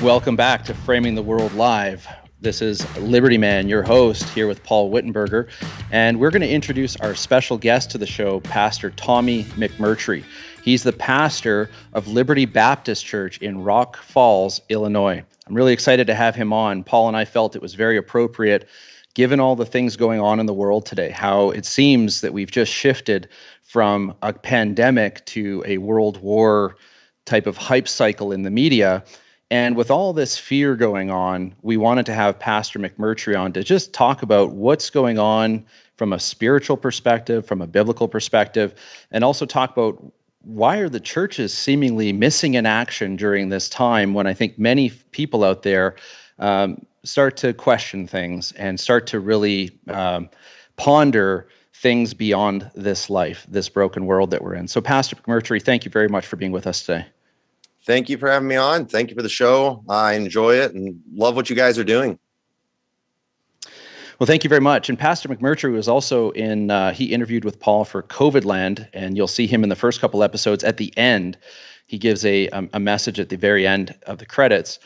Welcome back to Framing the World Live. This is Liberty Man, your host, here with Paul Wittenberger, and we're going to introduce our special guest to the show, Pastor Tommy McMurtry. He's the pastor of Liberty Baptist Church in Rock Falls, Illinois. I'm really excited to have him on. Paul and I felt it was very appropriate, given all the things going on in the world today, how it seems that we've just shifted from a pandemic to a world war type of hype cycle in the media. And with all this fear going on, we wanted to have Pastor McMurtry on to just talk about what's going on from a spiritual perspective, from a biblical perspective, and also talk about why are the churches seemingly missing in action during this time when I think many people out there start to question things and start to really ponder things beyond this life, this broken world that we're in. So Pastor McMurtry, thank you very much for being with us today. Thank you for having me on. Thank you for the show. I enjoy it and love what you guys are doing. Well, thank you very much. And Pastor McMurtry was also he interviewed with Paul for COVID Land, and you'll see him in the first couple episodes. At the end, he gives a message at the very end of the credits.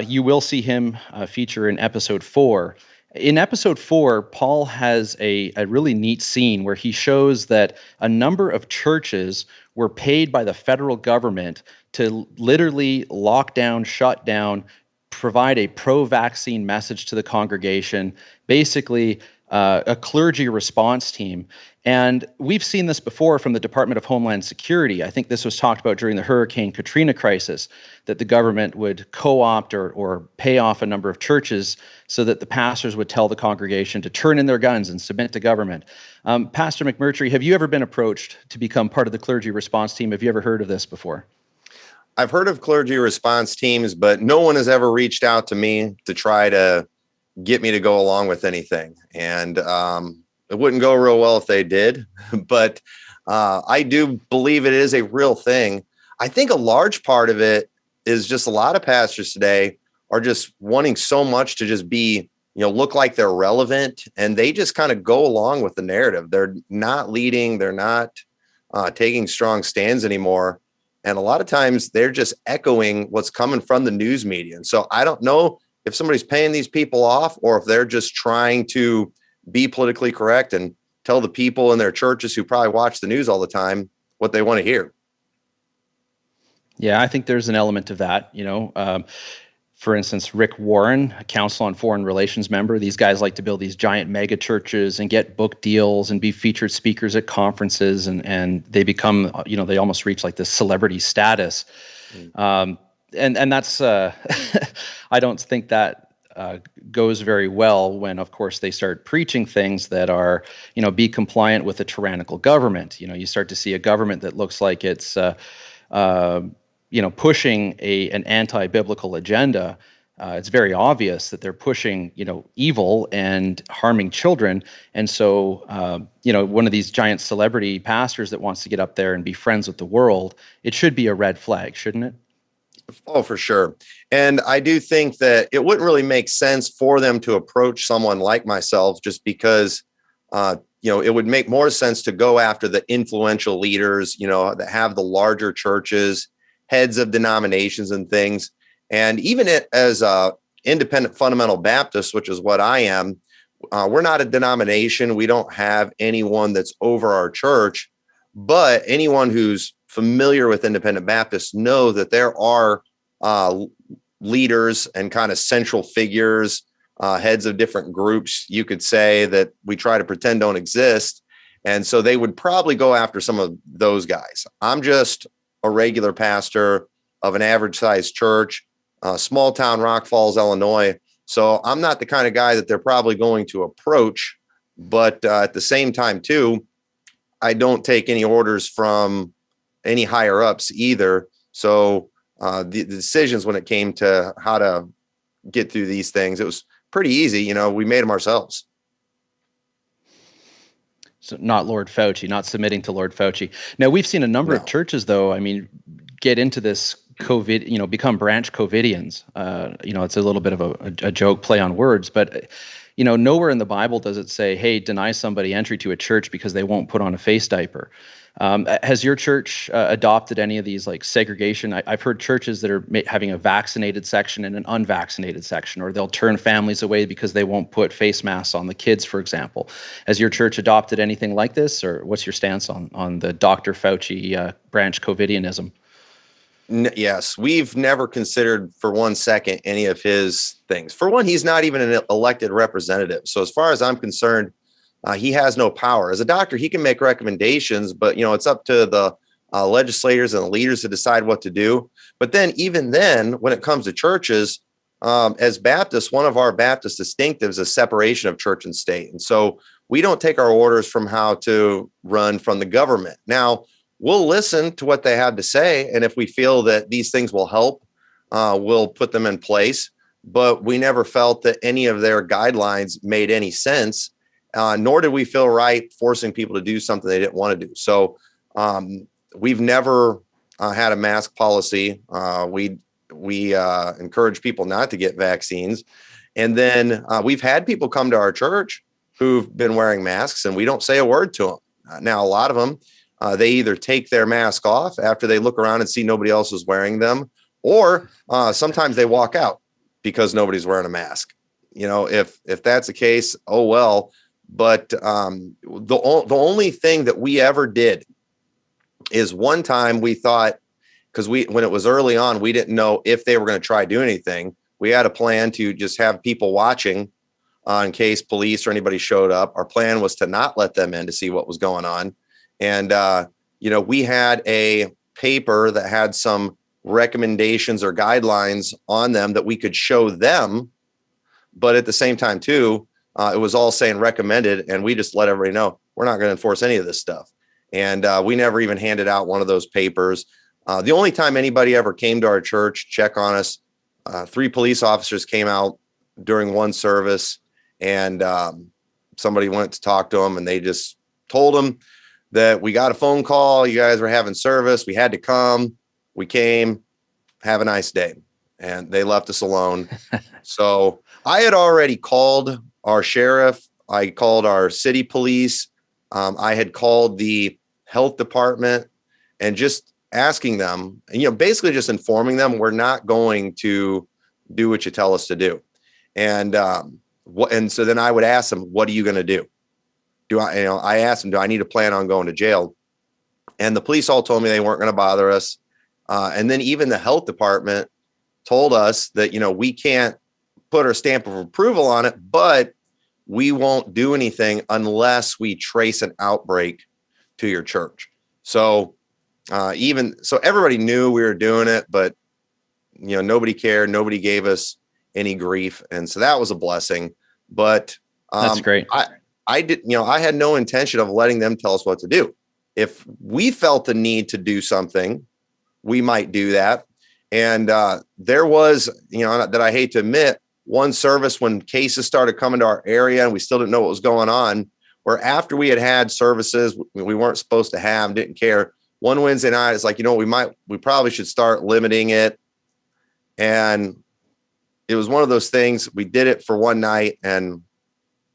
You will see him feature in episode 4. In episode 4, Paul has a really neat scene where he shows that a number of churches were paid by the federal government to literally lock down, shut down, provide a pro-vaccine message to the congregation, basically a clergy response team. And we've seen this before from the Department of Homeland Security. I think this was talked about during the Hurricane Katrina crisis, that the government would co-opt or pay off a number of churches so that the pastors would tell the congregation to turn in their guns and submit to government. Pastor McMurtry, have you ever been approached to become part of the clergy response team? Have you ever heard of this before? I've heard of clergy response teams, but no one has ever reached out to me to try to get me to go along with anything. And it wouldn't go real well if they did, but I do believe it is a real thing. I think a large part of it is just a lot of pastors today are just wanting so much to just be, look like they're relevant, and they just kind of go along with the narrative. They're not leading. They're not taking strong stands anymore. And a lot of times they're just echoing what's coming from the news media. And so I don't know if somebody's paying these people off or if they're just trying to be politically correct and tell the people in their churches who probably watch the news all the time what they want to hear. Yeah, I think there's an element of that. For instance, Rick Warren, a Council on Foreign Relations member, these guys like to build these giant mega churches and get book deals and be featured speakers at conferences, and they become, they almost reach like this celebrity status. And that's, I don't think that goes very well when, of course, they start preaching things that are, be compliant with a tyrannical government. You start to see a government that looks like it's, pushing an anti-biblical agenda. It's very obvious that they're pushing, evil and harming children. And so, one of these giant celebrity pastors that wants to get up there and be friends with the world, it should be a red flag, shouldn't it? Oh, for sure. And I do think that it wouldn't really make sense for them to approach someone like myself just because, it would make more sense to go after the influential leaders, that have the larger churches, heads of denominations and things. And even as independent fundamental Baptists, which is what I am, we're not a denomination. We don't have anyone that's over our church, but anyone who's familiar with independent Baptists know that there are leaders and kind of central figures, heads of different groups, you could say, that we try to pretend don't exist. And so they would probably go after some of those guys. I'm just a regular pastor of an average sized church, small town, Rock Falls, Illinois. So I'm not the kind of guy that they're probably going to approach. But at the same time, too, I don't take any orders from any higher ups either. So the decisions when it came to how to get through these things, it was pretty easy. We made them ourselves. So not Lord Fauci, not submitting to Lord Fauci. Now, we've seen a number of churches, though, get into this COVID, become branch COVIDians. It's a little bit of a joke play on words, but, nowhere in the Bible does it say, hey, deny somebody entry to a church because they won't put on a face diaper. Has your church adopted any of these like segregation? I've heard churches that are having a vaccinated section and an unvaccinated section, or they'll turn families away because they won't put face masks on the kids, for example. Has your church adopted anything like this, or what's your stance on the Dr. Fauci branch COVIDianism? Yes, we've never considered for 1 second any of his things. For one, he's not even an elected representative. So as far as I'm concerned, he has no power. As a doctor, he can make recommendations, but it's up to the legislators and the leaders to decide what to do. But then, even then, when it comes to churches, as Baptists, one of our Baptist distinctives is separation of church and state. And so we don't take our orders from how to run from the government. Now, we'll listen to what they have to say. And if we feel that these things will help, we'll put them in place. But we never felt that any of their guidelines made any sense, nor did we feel right forcing people to do something they didn't want to do. So we've never had a mask policy. We encourage people not to get vaccines. And then we've had people come to our church who've been wearing masks, and we don't say a word to them. Now, a lot of them, they either take their mask off after they look around and see nobody else is wearing them, or sometimes they walk out because nobody's wearing a mask. If that's the case, oh well. But the only thing that we ever did is one time we thought, because when it was early on, we didn't know if they were going to try to do anything. We had a plan to just have people watching in case police or anybody showed up. Our plan was to not let them in to see what was going on. And, we had a paper that had some recommendations or guidelines on them that we could show them. But at the same time, too, it was all saying recommended. And we just let everybody know we're not going to enforce any of this stuff. And we never even handed out one of those papers. The only time anybody ever came to our church, check on us, 3 police officers came out during one service, and somebody went to talk to them, and they just told them that we got a phone call. You guys were having service. We had to come. We came. Have a nice day. And they left us alone. So I had already called our sheriff. I called our city police. I had called the health department and just asking them, and, basically just informing them, we're not going to do what you tell us to do. And so then I would ask them, what are you going to do? I asked them, do I need to plan on going to jail? And the police all told me they weren't going to bother us. And then even the health department told us that, we can't put our stamp of approval on it, but we won't do anything unless we trace an outbreak to your church. So everybody knew we were doing it, but, nobody cared. Nobody gave us any grief. And so that was a blessing. But that's great. I had no intention of letting them tell us what to do. If we felt the need to do something, we might do that. And there was, that I hate to admit, one service when cases started coming to our area and we still didn't know what was going on, where after we had services we weren't supposed to have, didn't care. One Wednesday night, it's like, we probably should start limiting it. And it was one of those things. We did it for one night, and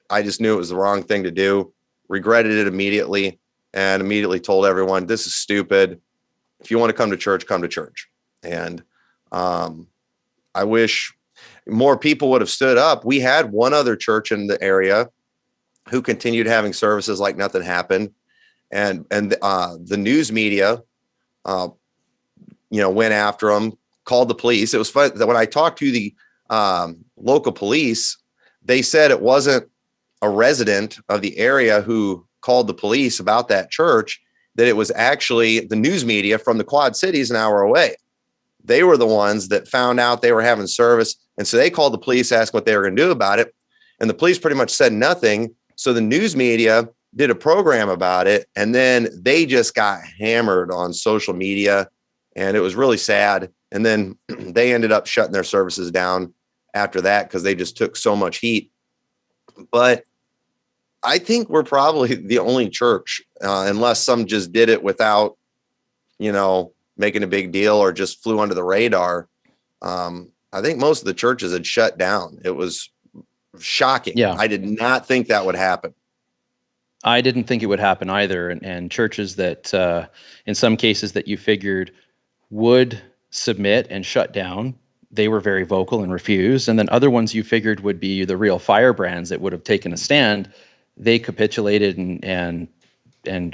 I just knew it was the wrong thing to do, regretted it immediately, and immediately told everyone, this is stupid. If you want to come to church, come to church. And I wish more people would have stood up. We had one other church in the area who continued having services like nothing happened. And the news media, went after them, called the police. It was fun that when I talked to the local police, they said it wasn't a resident of the area who called the police about that church, that it was actually the news media from the Quad Cities an hour away. They were the ones that found out they were having service. And so they called the police, asked what they were going to do about it. And the police pretty much said nothing. So the news media did a program about it. And then they just got hammered on social media. And it was really sad. And then they ended up shutting their services down after that because they just took so much heat. But I think we're probably the only church, unless some just did it without, making a big deal or just flew under the radar. I think most of the churches had shut down. It was shocking. Yeah. I did not think that would happen. I didn't think it would happen either. And churches that, in some cases, that you figured would submit and shut down, they were very vocal and refused. And then other ones you figured would be the real firebrands that would have taken a stand, they capitulated and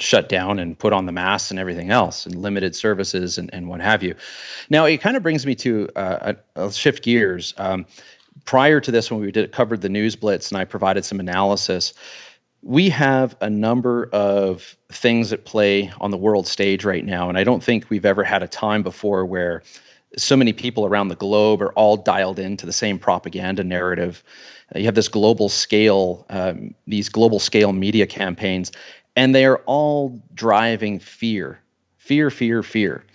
shut down and put on the masks and everything else and limited services and what have you. Now, it kind of brings me to I'll shift gears. Prior to this, when we covered the news blitz and I provided some analysis, we have a number of things at play on the world stage right now. And I don't think we've ever had a time before where so many people around the globe are all dialed into the same propaganda narrative. You have this global scale, these global scale media campaigns, and they are all driving fear, fear, fear, fear.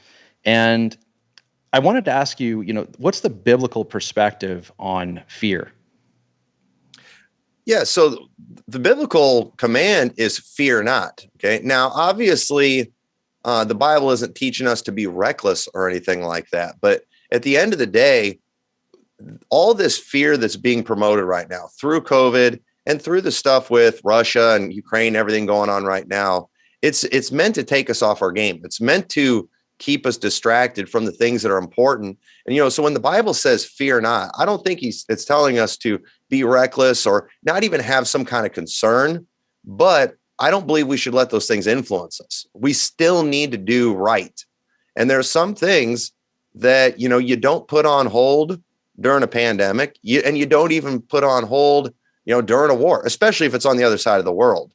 And I wanted to ask you, what's the biblical perspective on fear? Yeah, so the biblical command is fear not. Okay. Now, obviously, the Bible isn't teaching us to be reckless or anything like that. But at the end of the day, all this fear that's being promoted right now through COVID and through the stuff with Russia and Ukraine, everything going on right now, it's meant to take us off our game. It's meant to keep us distracted from the things that are important. And, so when the Bible says fear not, I don't think it's telling us to be reckless or not even have some kind of concern, but I don't believe we should let those things influence us. We still need to do right. And there are some things that, you don't put on hold during a pandemic, and you don't even put on hold, during a war, especially if it's on the other side of the world.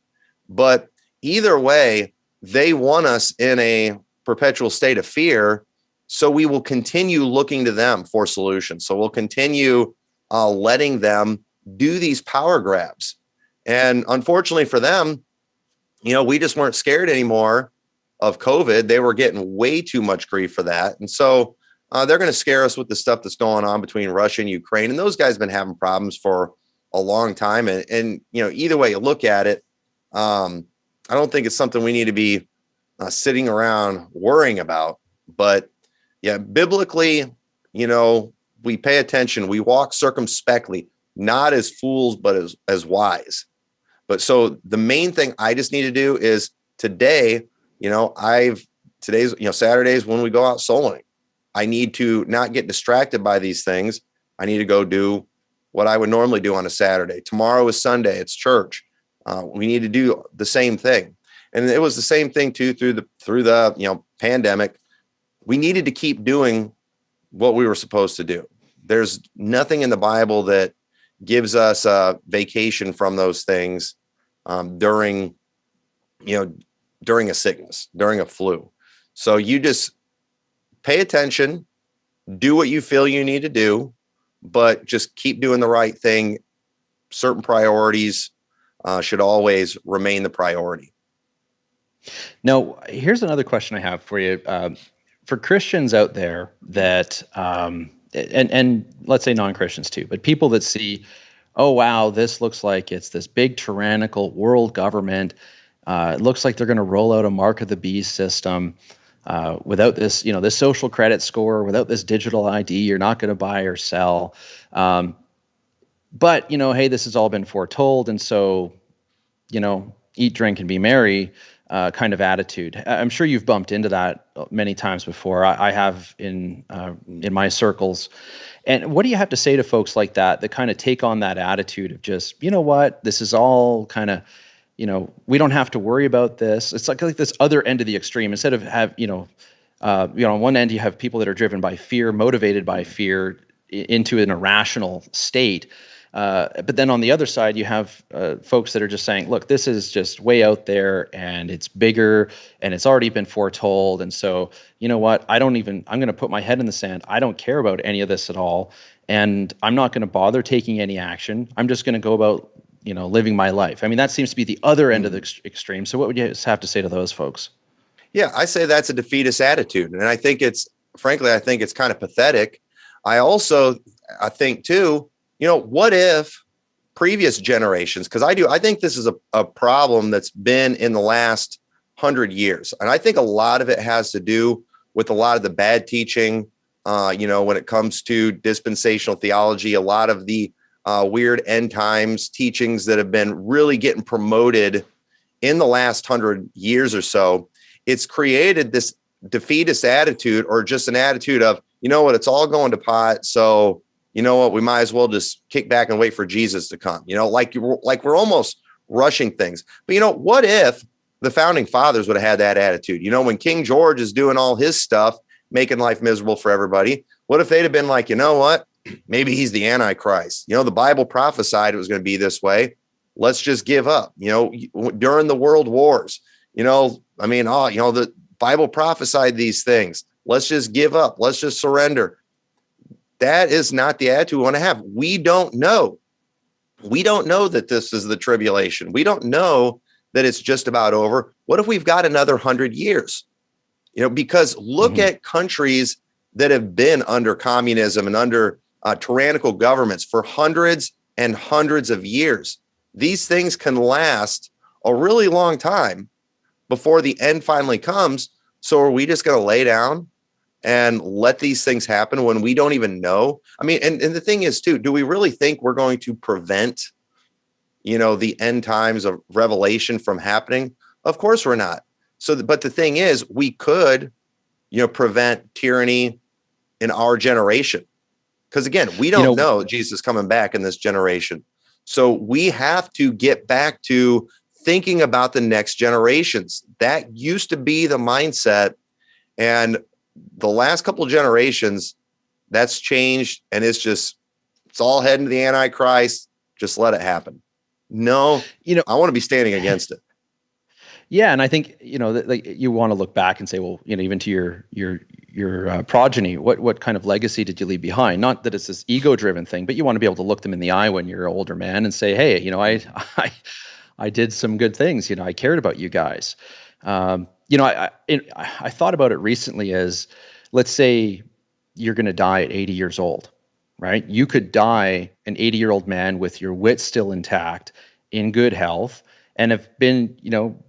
But either way, they want us in a perpetual state of fear. So we will continue looking to them for solutions. So we'll continue letting them do these power grabs. And unfortunately for them, we just weren't scared anymore of COVID. They were getting way too much grief for that. And so they're going to scare us with the stuff that's going on between Russia and Ukraine. And those guys have been having problems for a long time. And either way you look at it, I don't think it's something we need to be sitting around worrying about. But yeah, biblically, we pay attention. We walk circumspectly, not as fools, but as wise. But so the main thing I just need to do is today, today's, Saturdays when we go out soloing, I need to not get distracted by these things. I need to go do what I would normally do on a Saturday. Tomorrow is Sunday. It's church. We need to do the same thing. And it was the same thing too through the pandemic. We needed to keep doing what we were supposed to do. There's nothing in the Bible that gives us a vacation from those things during a sickness, during a flu. So you just pay attention, do what you feel you need to do, but just keep doing the right thing. Certain priorities should always remain the priority. Now, here's another question I have for you. For Christians out there that, and let's say non-Christians too, but people that see, oh, wow, this looks like it's this big tyrannical world government. It looks like they're going to roll out a mark of the beast system. Without this, this social credit score, without this digital ID, you're not going to buy or sell. But, hey, this has all been foretold. And so, eat, drink, and be merry kind of attitude. I'm sure you've bumped into that many times before. I have in my circles. And what do you have to say to folks like that kind of take on that attitude of just, what, this is all kind of, we don't have to worry about this. It's like this other end of the extreme. Instead of on one end, you have people that are driven by fear, motivated by fear into an irrational state. But then on the other side, you have folks that are just saying, look, this is just way out there and it's bigger and it's already been foretold. And so, what, I'm going to put my head in the sand. I don't care about any of this at all. And I'm not going to bother taking any action. I'm just going to go about, living my life. I mean, that seems to be the other end of the extreme. So what would you have to say to those folks? Yeah, I say that's a defeatist attitude. And I think it's kind of pathetic. I think too, what if previous generations, because I think this is a problem that's been in the last 100 years. And I think a lot of it has to do with a lot of the bad teaching, when it comes to dispensational theology, a lot of the weird end times teachings that have been really getting promoted in the last 100 years or so, it's created this defeatist attitude, or just an attitude of, you know what, it's all going to pot. So, you know what, we might as well just kick back and wait for Jesus to come, like we're almost rushing things. But, what if the founding fathers would have had that attitude? When King George is doing all his stuff, making life miserable for everybody, what if they'd have been like, you know what, maybe he's the Antichrist. The Bible prophesied it was going to be this way. Let's just give up. During the world wars, the Bible prophesied these things. Let's just give up. Let's just surrender. That is not the attitude we want to have. We don't know. We don't know that this is the tribulation. We don't know that it's just about over. What if we've got another 100 years? Because look at countries that have been under communism and under tyrannical governments for hundreds and hundreds of years. These things can last a really long time before the end finally comes. So are we just going to lay down and let these things happen when we don't even know? I mean, and the thing is too, do we really think we're going to prevent, the end times of Revelation from happening? Of course we're not. But the thing is, we could, prevent tyranny in our generation. Because again, we don't know Jesus coming back in this generation. So we have to get back to thinking about the next generations. That used to be the mindset. And the last couple of generations, that's changed. And it's all heading to the Antichrist. Just let it happen. No, I want to be standing against it. Yeah, and I think like you want to look back and say, well, even to your progeny, what kind of legacy did you leave behind? Not that it's this ego-driven thing, but you want to be able to look them in the eye when you're an older man and say, hey, I did some good things. I cared about you guys. I thought about it recently as, let's say you're going to die at 80 years old, right? You could die an 80-year-old man with your wits still intact, in good health, and have been,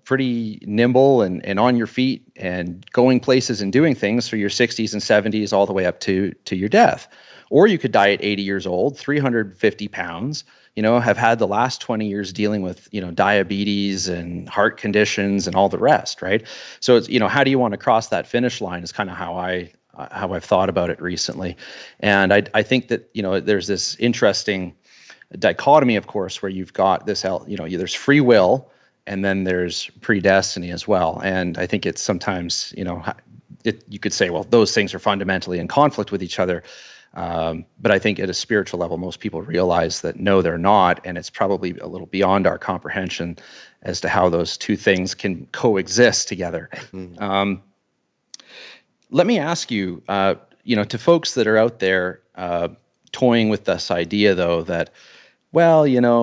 pretty nimble and on your feet and going places and doing things for your 60s and 70s all the way up to your death. Or you could die at 80 years old, 350 pounds, have had the last 20 years dealing with, diabetes and heart conditions and all the rest, right? So it's, how do you want to cross that finish line is kind of how I've thought about it recently. And I think that, there's this interesting dichotomy, of course, where you've got this, there's free will and then there's predestiny as well. And I think it's sometimes, you could say, well, those things are fundamentally in conflict with each other. But I think at a spiritual level, most people realize that no, they're not. And it's probably a little beyond our comprehension as to how those two things can coexist together. Let me ask you, to folks that are out there toying with this idea, though, that, well,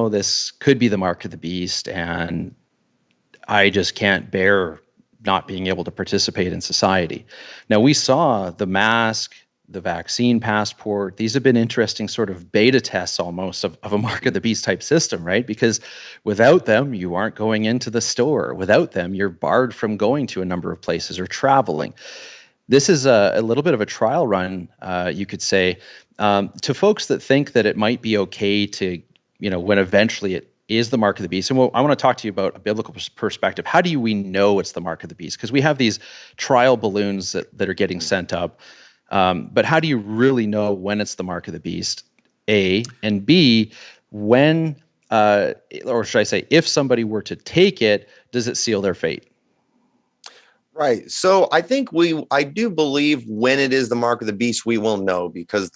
this could be the mark of the beast, and I just can't bear not being able to participate in society. Now, we saw the mask, the vaccine passport. These have been interesting sort of beta tests almost of a mark of the beast type system, right? Because without them, you aren't going into the store. Without them, you're barred from going to a number of places or traveling. This is a little bit of a trial run, you could say, to folks that think that it might be okay to, when eventually it is the mark of the beast. And I want to talk to you about a biblical perspective. How do we know it's the mark of the beast? Because we have these trial balloons that are getting sent up. But how do you really know when it's the mark of the beast, A? And B, when, or should I say, if somebody were to take it, does it seal their fate? Right. So I think I do believe when it is the mark of the beast, we will know, because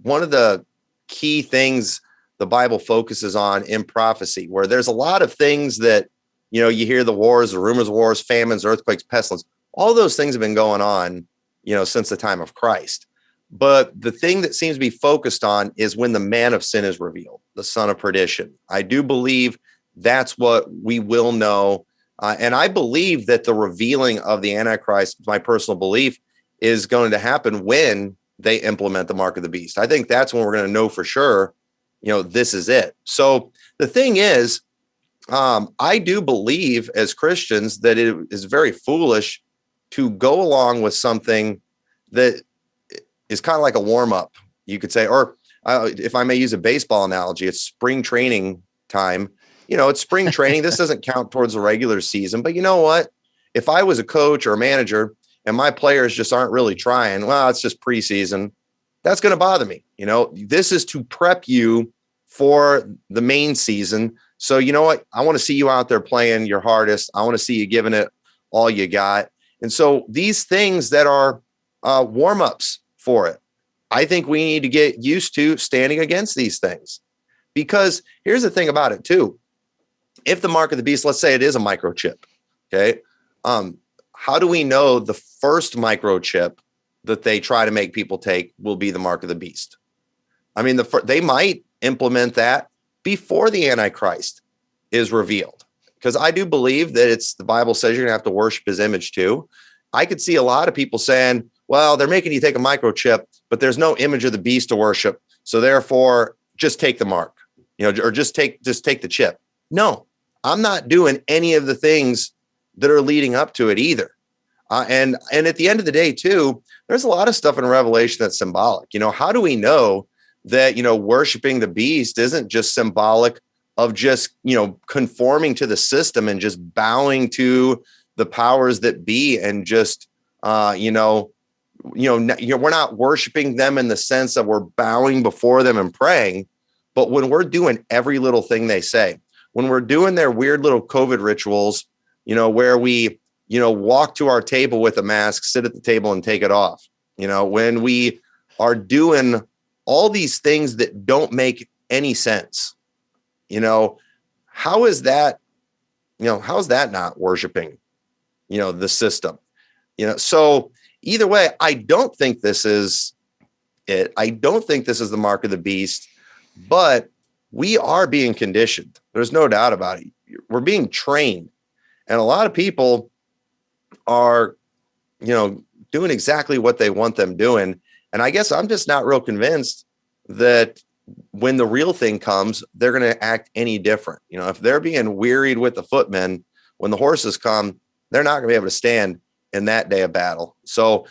one of the key things the Bible focuses on in prophecy, where there's a lot of things that, you hear the wars, the rumors of wars, famines, earthquakes, pestilence, all those things have been going on, since the time of Christ. But the thing that seems to be focused on is when the man of sin is revealed, the son of perdition. I do believe that's what we will know. And I believe that the revealing of the Antichrist, my personal belief, is going to happen when they implement the mark of the beast. I think that's when we're going to know for sure, this is it. So the thing is, I do believe as Christians that it is very foolish to go along with something that is kind of like a warm up, you could say, or if I may use a baseball analogy, it's spring training time. it's spring training. This doesn't count towards the regular season. But you know what? If I was a coach or a manager and my players just aren't really trying, well, it's just preseason. That's going to bother me. This is to prep you for the main season. So you know what? I want to see you out there playing your hardest. I want to see you giving it all you got. And so these things that are warm-ups for it, I think we need to get used to standing against these things. Because here's the thing about it too. If the mark of the beast, let's say it is a microchip, okay? How do we know the first microchip that they try to make people take will be the mark of the beast? I mean, they might implement that before the Antichrist is revealed, because I do believe that the Bible says you're gonna have to worship his image too. I could see a lot of people saying, well, they're making you take a microchip, but there's no image of the beast to worship. So therefore just take the mark, or just take the chip. No, I'm not doing any of the things that are leading up to it either. And at the end of the day too, there's a lot of stuff in Revelation that's symbolic. How do we know that, worshiping the beast isn't just symbolic of just, conforming to the system and just bowing to the powers that be and just, we're not worshiping them in the sense that we're bowing before them and praying, but when we're doing every little thing they say, when we're doing their weird little COVID rituals, where we, walk to our table with a mask, sit at the table and take it off, when we are doing all these things that don't make any sense, how is that not worshiping, the system, so either way, I don't think this is it. I don't think this is the mark of the beast, but we are being conditioned. There's no doubt about it. We're being trained. And a lot of people are, doing exactly what they want them doing. And I guess I'm just not real convinced that when the real thing comes, they're going to act any different. If they're being wearied with the footmen, when the horses come, they're not going to be able to stand in that day of battle. So,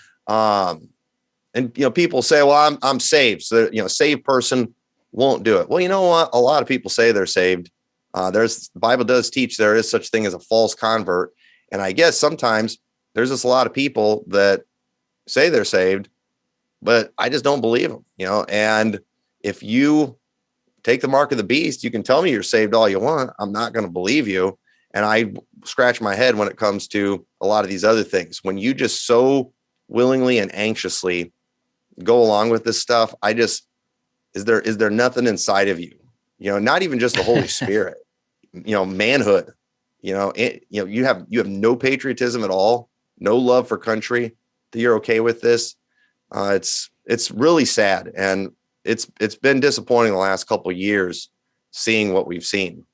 people say, well, I'm saved. So, saved person won't do it. Well, you know what? A lot of people say they're saved. The Bible does teach there is such thing as a false convert. And I guess sometimes there's just a lot of people that say they're saved, but I just don't believe them, and if you take the mark of the beast, you can tell me you're saved all you want. I'm not going to believe you. And I scratch my head when it comes to a lot of these other things. When you just so willingly and anxiously go along with this stuff, is there nothing inside of you? Not even just the Holy Spirit, manhood, you have no patriotism at all, no love for country, that you're okay with this. It's really sad. And it's been disappointing the last couple of years seeing what we've seen.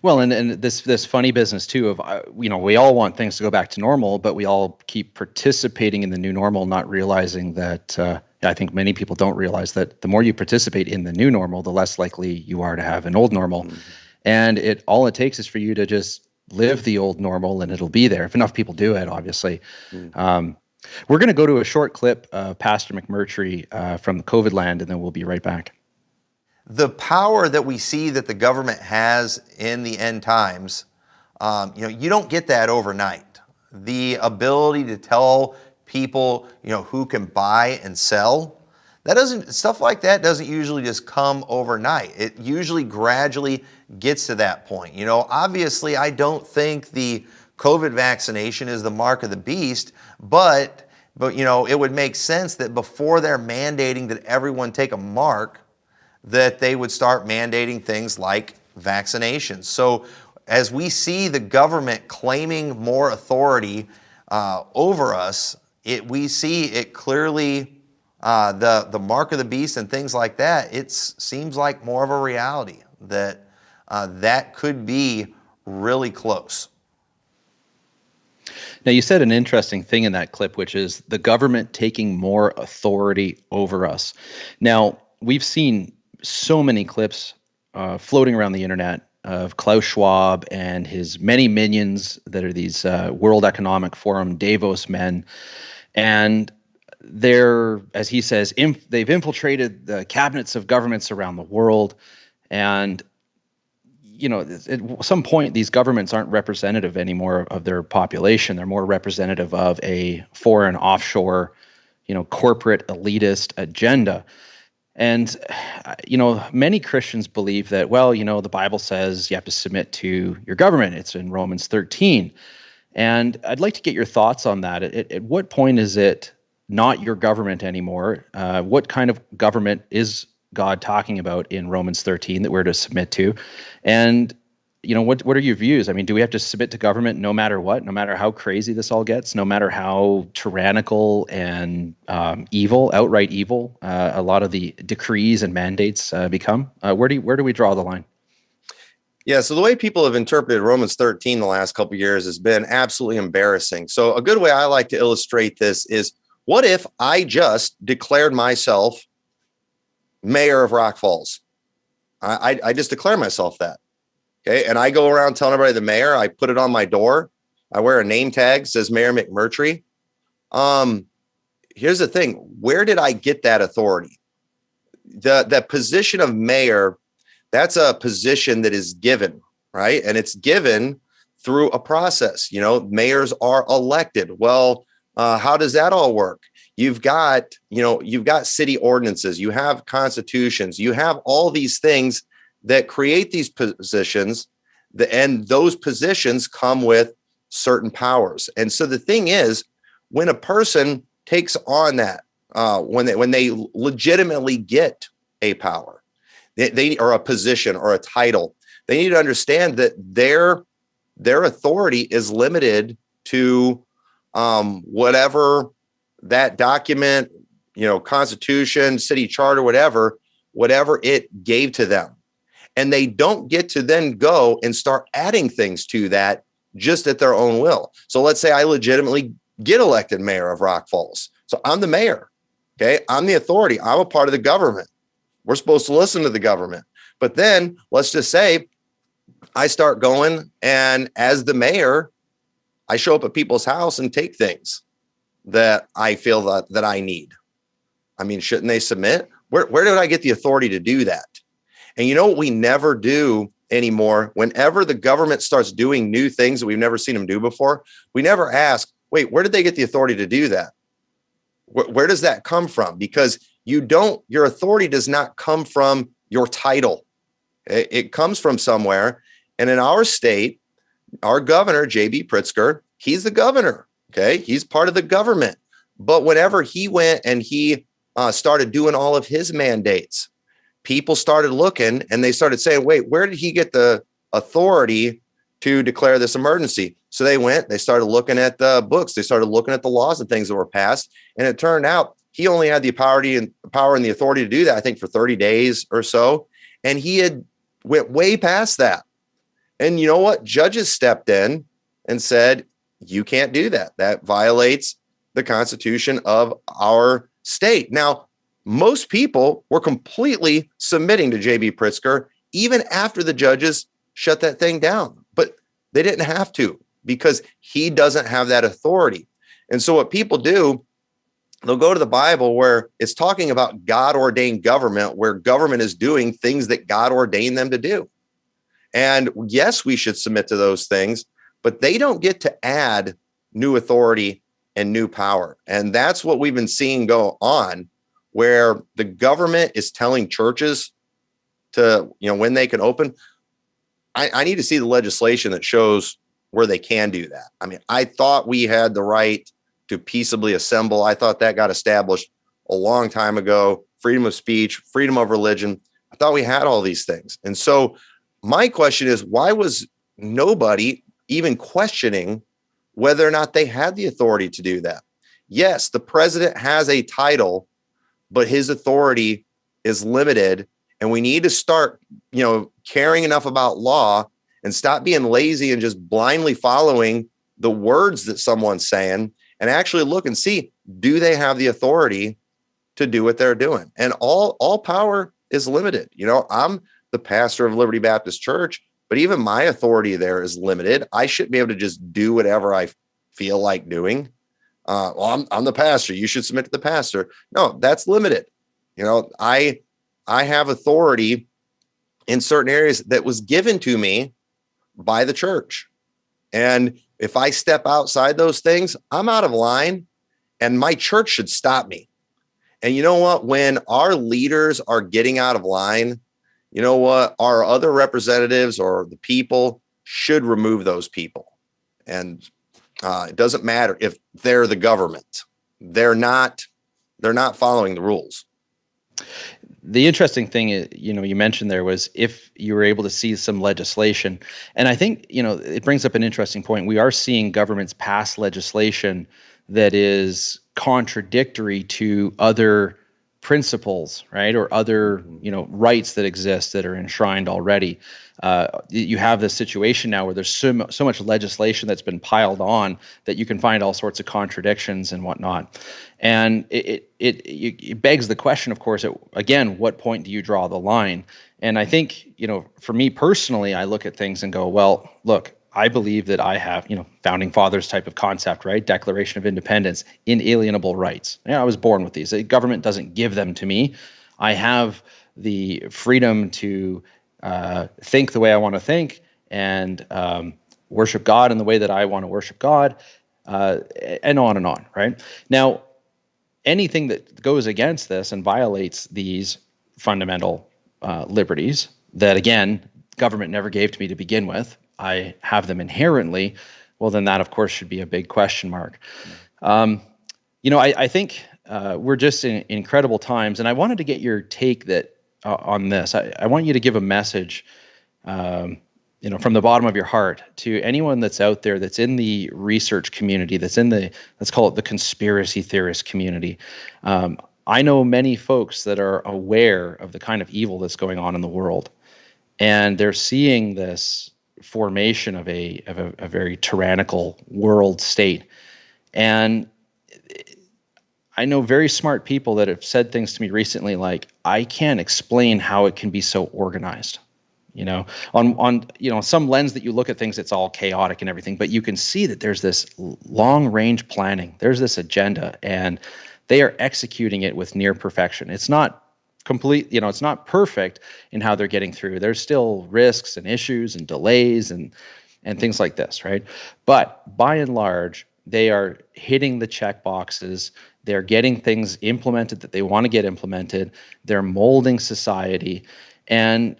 Well, and this funny business too of, we all want things to go back to normal, but we all keep participating in the new normal, not realizing that, I think many people don't realize that the more you participate in the new normal, the less likely you are to have an old normal. Mm-hmm. And all it takes is for you to just live the old normal and it'll be there. If enough people do it, obviously. Mm-hmm. We're going to go to a short clip of Pastor McMurtry from the COVID land, and then we'll be right back. The power that we see that the government has in the end times, you don't get that overnight. The ability to tell people, who can buy and sell, stuff like that doesn't usually just come overnight. It usually gradually gets to that point. Obviously, I don't think the COVID vaccination is the mark of the beast, but it would make sense that before they're mandating that everyone take a mark, that they would start mandating things like vaccinations. So as we see the government claiming more authority over us, we see it clearly, the mark of the beast and things like that, it seems like more of a reality that that could be really close. Now, you said an interesting thing in that clip, which is the government taking more authority over us. Now, we've seen so many clips floating around the internet of Klaus Schwab and his many minions that are these World Economic Forum Davos men. And they're, as he says, they've infiltrated the cabinets of governments around the world. And at some point, these governments aren't representative anymore of their population. They're more representative of a foreign offshore, corporate elitist agenda. And, many Christians believe that, well, the Bible says you have to submit to your government. It's in Romans 13. And I'd like to get your thoughts on that. At what point is it not your government anymore? What kind of government is God talking about in Romans 13 that we're to submit to? And, what are your views? I mean, do we have to submit to government no matter what, no matter how crazy this all gets, no matter how tyrannical and evil, outright evil, a lot of the decrees and mandates become? Where do we draw the line? Yeah, so the way people have interpreted Romans 13 the last couple of years has been absolutely embarrassing. So a good way I like to illustrate this is, what if I just declared myself mayor of Rock Falls? I just declare myself that. Okay. And I go around telling everybody the mayor, I put it on my door. I wear a name tag, says Mayor McMurtry. Here's the thing. Where did I get that authority? The position of mayor, that's a position that is given, right? And it's given through a process. Mayors are elected. Well, how does that all work? You've got city ordinances, you have constitutions, you have all these things that create these positions, and those positions come with certain powers. And so the thing is, when a person takes on that, when they legitimately get a power, they or a position or a title, they need to understand that their authority is limited to whatever that document, constitution, city charter, whatever it gave to them. And they don't get to then go and start adding things to that just at their own will. So let's say I legitimately get elected mayor of Rock Falls. So I'm the mayor. Okay. I'm the authority. I'm a part of the government. We're supposed to listen to the government. But then let's just say I start going, and as the mayor, I show up at people's house and take things that I feel that I need. I mean, shouldn't they submit? Where did I get the authority to do that? And you know what we never do anymore? Whenever the government starts doing new things that we've never seen them do before, we never ask, wait, where did they get the authority to do that? Where does that come from? Because your authority does not come from your title. It comes from somewhere. And in our state, our governor, J.B. Pritzker, he's the governor. Okay. He's part of the government. But whenever he went and he started doing all of his mandates, people started looking and they started saying, wait, where did he get the authority to declare this emergency? So they started looking at the books. They started looking at the laws and things that were passed. And it turned out he only had the power and the authority to do that, I think, for 30 days or so. And he had went way past that. And you know what? Judges stepped in and said, you can't do that. That violates the Constitution of our state. Now, most people were completely submitting to J.B. Pritzker even after the judges shut that thing down. But they didn't have to, because he doesn't have that authority. And so what people do, they'll go to the Bible where it's talking about God-ordained government, where government is doing things that God ordained them to do. And yes, we should submit to those things, but they don't get to add new authority and new power. And that's what we've been seeing go on, where the government is telling churches to, when they can open. I need to see the legislation that shows where they can do that. I mean, I thought we had the right to peaceably assemble. I thought that got established a long time ago. Freedom of speech, freedom of religion. I thought we had all these things. And so my question is, why was nobody even questioning whether or not they had the authority to do that? Yes, the president has a title, but his authority is limited. And we need to start, caring enough about law and stop being lazy and just blindly following the words that someone's saying, and actually look and see, do they have the authority to do what they're doing? And all power is limited. I'm the pastor of Liberty Baptist Church, but even my authority there is limited. I shouldn't be able to just do whatever I feel like doing. I'm the pastor. You should submit to the pastor. No, that's limited. I have authority in certain areas that was given to me by the church. And if I step outside those things, I'm out of line, and my church should stop me. And you know what? When our leaders are getting out of line, you know what? Our other representatives or the people should remove those people. And it doesn't matter if they're the government. They're not following the rules. The interesting thing is, you mentioned there was if you were able to see some legislation, and I think, it brings up an interesting point. We are seeing governments pass legislation that is contradictory to other principles, right? Or other, rights that exist that are enshrined already. You have this situation now where there's so much legislation that's been piled on that you can find all sorts of contradictions and whatnot. And it begs the question, of course, again, what point do you draw the line? And I think, for me personally, I look at things and go, well, look, I believe that I have, founding fathers type of concept, right? Declaration of Independence, inalienable rights. I was born with these. The government doesn't give them to me. I have the freedom to think the way I want to think and worship God in the way that I want to worship God, and on, right? Now, anything that goes against this and violates these fundamental liberties that, again, government never gave to me to begin with, I have them inherently, well, then that, of course, should be a big question mark. I think we're just in incredible times, and I wanted to get your take on this. I want you to give a message, from the bottom of your heart to anyone that's out there that's in the research community, that's in let's call it the conspiracy theorist community. I know many folks that are aware of the kind of evil that's going on in the world, and they're seeing this formation of a very tyrannical world state. And I know very smart people that have said things to me recently like, I can't explain how it can be so organized. On some lens that you look at things, it's all chaotic and everything, but you can see that there's this long range planning, there's this agenda, and they are executing it with near perfection. It's not complete, it's not perfect in how they're getting through. There's still risks and issues and delays and things like this, right? But by and large, they are hitting the check boxes. They're getting things implemented that they want to get implemented. They're molding society. And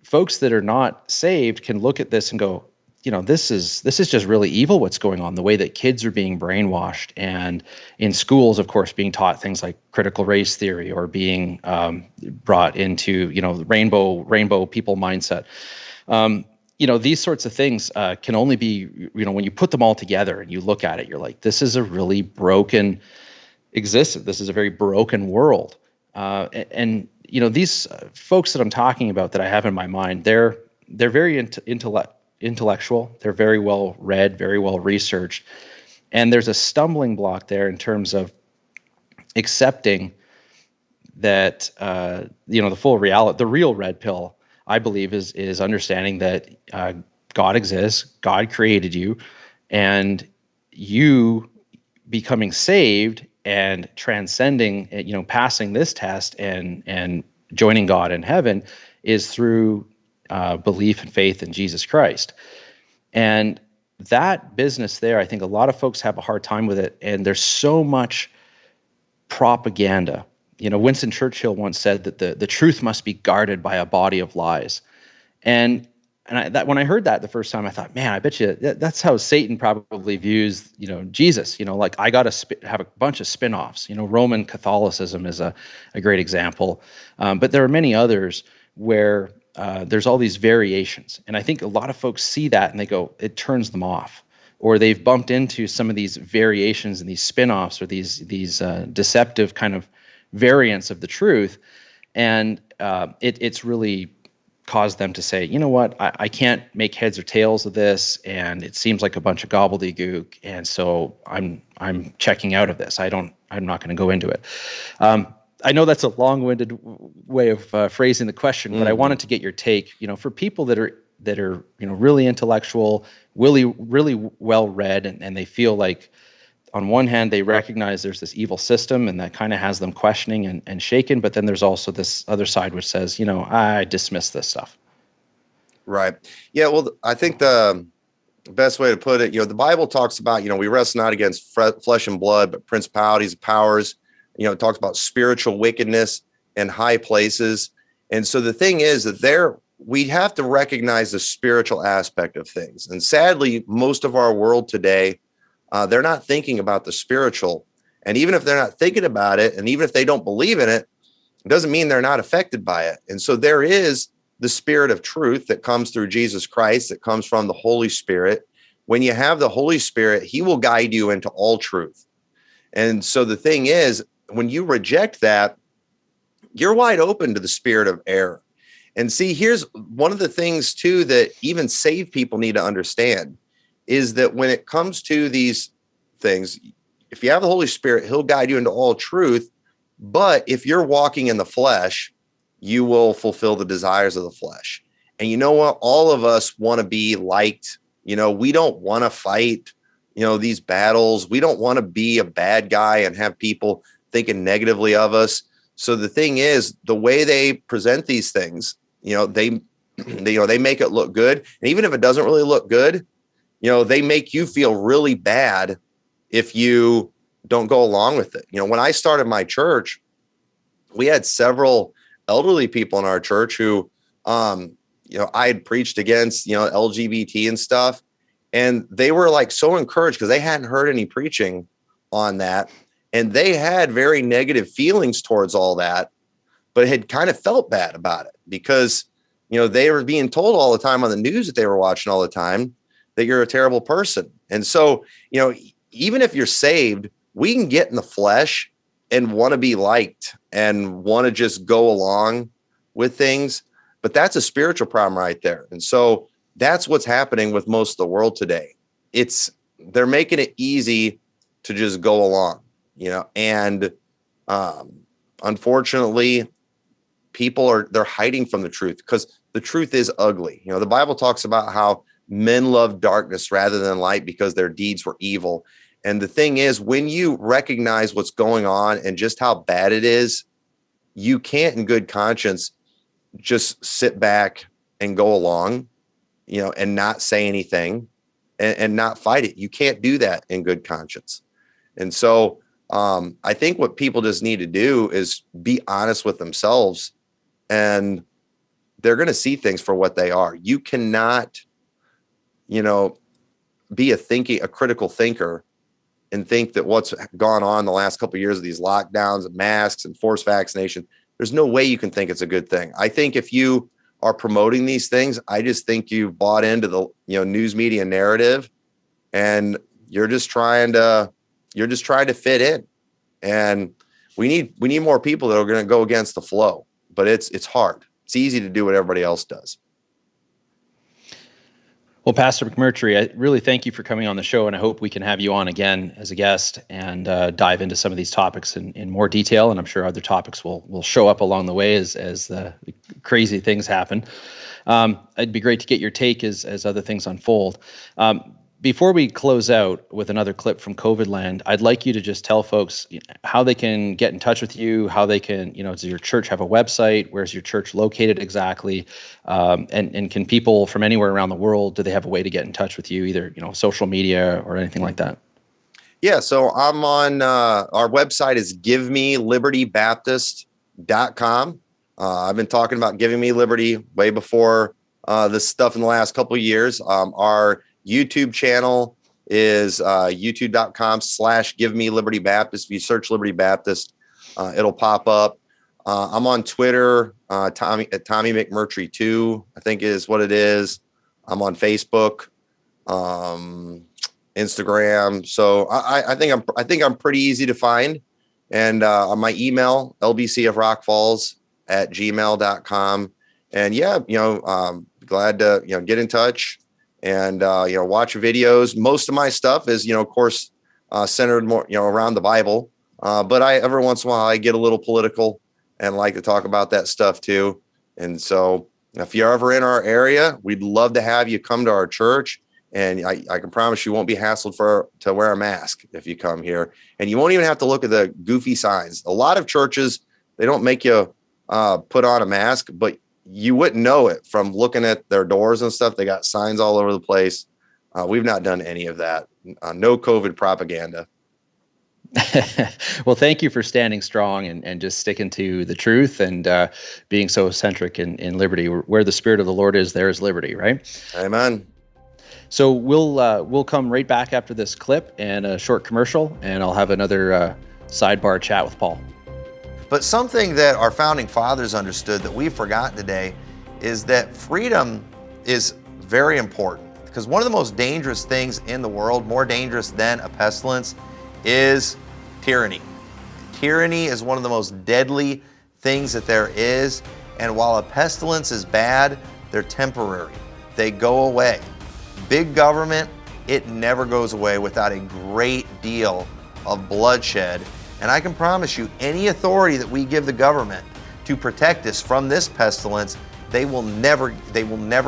folks that are not saved can look at this and go, this is just really evil what's going on, the way that kids are being brainwashed, and in schools, of course, being taught things like critical race theory or being brought into, rainbow people mindset. These sorts of things can only be, when you put them all together and you look at it, you're like, this is a really broken existence. This is a very broken world. And these folks that I'm talking about that I have in my mind, they're very intellectual. They're very well read, very well researched. And there's a stumbling block there in terms of accepting that, the full reality, the real red pill, I believe, is understanding that God exists, God created you, and you becoming saved and transcending, passing this test and joining God in heaven is through belief and faith in Jesus Christ. And that business there, I think a lot of folks have a hard time with it. And there's so much propaganda. Winston Churchill once said that the truth must be guarded by a body of lies. And when I heard that the first time, I thought, man, I bet you that's how Satan probably views, Jesus. Like I got to have a bunch of spin-offs. Roman Catholicism is a great example. But there are many others where there's all these variations. And I think a lot of folks see that and they go, it turns them off. Or they've bumped into some of these variations and these spin-offs or these deceptive kind of variants of the truth. And it's really caused them to say, you know what, I can't make heads or tails of this, and it seems like a bunch of gobbledygook, and so I'm checking out of this. I'm not going to go into it. I know that's a long-winded way of phrasing the question, but I wanted to get your take. For people that are really intellectual, really well read, and they feel like, on one hand, they recognize there's this evil system, and that kind of has them questioning and shaken. But then there's also this other side which says, I dismiss this stuff. Right. Yeah. Well, I think the best way to put it, the Bible talks about, we wrestle not against flesh and blood, but principalities, powers. It talks about spiritual wickedness in high places. And so the thing is that we have to recognize the spiritual aspect of things. And sadly, most of our world today, they're not thinking about the spiritual. And even if they're not thinking about it, and even if they don't believe in it, it doesn't mean they're not affected by it. And so there is the spirit of truth that comes through Jesus Christ, that comes from the Holy Spirit. When you have the Holy Spirit, he will guide you into all truth. And so the thing is, when you reject that, you're wide open to the spirit of error. And see, here's one of the things too that even saved people need to understand is that when it comes to these things, if you have the Holy Spirit, he'll guide you into all truth. But if you're walking in the flesh, you will fulfill the desires of the flesh. And you know what? All of us want to be liked. We don't want to fight, these battles. We don't want to be a bad guy and have people thinking negatively of us. So the thing is, the way they present these things, they make it look good. And even if it doesn't really look good, they make you feel really bad if you don't go along with it. When I started my church, we had several elderly people in our church who, I had preached against, LGBT and stuff. And they were like so encouraged because they hadn't heard any preaching on that. And they had very negative feelings towards all that, but had kind of felt bad about it because, they were being told all the time on the news that they were watching all the time that you're a terrible person. And so, even if you're saved, we can get in the flesh and want to be liked and want to just go along with things. But that's a spiritual problem right there. And so that's what's happening with most of the world today. They're making it easy to just go along, and unfortunately, they're hiding from the truth because the truth is ugly. The Bible talks about how men love darkness rather than light because their deeds were evil. And the thing is, when you recognize what's going on and just how bad it is, you can't in good conscience just sit back and go along, and not say anything and not fight it. You can't do that in good conscience. And so I think what people just need to do is be honest with themselves, and they're going to see things for what they are. You cannot, be a critical thinker and think that what's gone on the last couple of years of these lockdowns and masks and forced vaccination, there's no way you can think it's a good thing. I think if you are promoting these things, I just think you've bought into the, news media narrative, and you're just trying to fit in. And we need more people that are going to go against the flow, but it's hard. It's easy to do what everybody else does. Well, Pastor McMurtry, I really thank you for coming on the show, and I hope we can have you on again as a guest and dive into some of these topics in more detail. And I'm sure other topics will show up along the way as the crazy things happen. It'd be great to get your take as other things unfold. Before we close out with another clip from COVID land, I'd like you to just tell folks how they can get in touch with you, how they can, does your church have a website? Where's your church located exactly? And can people from anywhere around the world, do they have a way to get in touch with you, either, social media or anything like that? Yeah. So I'm on, our website is givemelibertybaptist.com. I've been talking about Giving Me Liberty way before this stuff in the last couple of years. Our YouTube channel is youtube.com/Give Me Liberty Baptist. If you search Liberty Baptist, it'll pop up. I'm on Twitter, Tommy McMurtry 2, I think is what it is. I'm on Facebook, Instagram. So I think I'm pretty easy to find. And on my email, lbcofrockfalls@gmail.com. And yeah, glad to get in touch and watch videos. Most of my stuff is of course centered more around the Bible, but every once in a while I get a little political and like to talk about that stuff too. And so if you're ever in our area, we'd love to have you come to our church, and I can promise you won't be hassled to wear a mask if you come here, and you won't even have to look at the goofy signs. A lot of churches, they don't make you put on a mask, but you wouldn't know it from looking at their doors and stuff. They got signs all over the place. We've not done any of that. No COVID propaganda. Well, thank you for standing strong and just sticking to the truth and being so centric in liberty. Where the Spirit of the Lord is, there is liberty, right? Amen. So we'll come right back after this clip and a short commercial, and I'll have another sidebar chat with Paul. But something that our founding fathers understood that we've forgotten today is that freedom is very important, because one of the most dangerous things in the world, more dangerous than a pestilence, is tyranny. Tyranny is one of the most deadly things that there is, and while a pestilence is bad, they're temporary. They go away. Big government, it never goes away without a great deal of bloodshed. And I can promise you, any authority that we give the government to protect us from this pestilence, they will never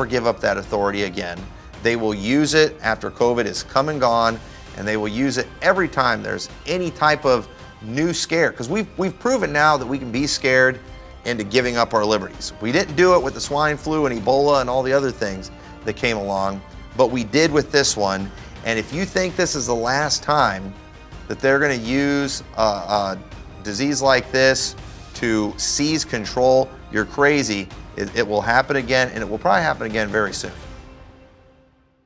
give up that authority again. They will use it after COVID is come and gone, and they will use it every time there's any type of new scare. Because we've proven now that we can be scared into giving up our liberties. We didn't do it with the swine flu and Ebola and all the other things that came along, but we did with this one. And if you think this is the last time that they're going to use a disease like this to seize control, you're crazy. It will happen again, and it will probably happen again very soon.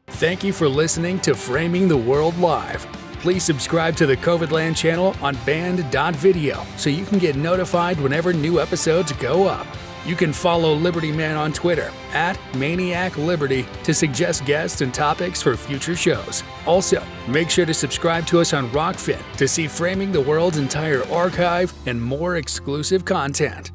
Thank you for listening to Framing the World Live. Please subscribe to the COVIDland channel on band.video so you can get notified whenever new episodes go up. You can follow Liberty Man on Twitter @ManiacLiberty to suggest guests and topics for future shows. Also, make sure to subscribe to us on Rockfin to see Framing the World's entire archive and more exclusive content.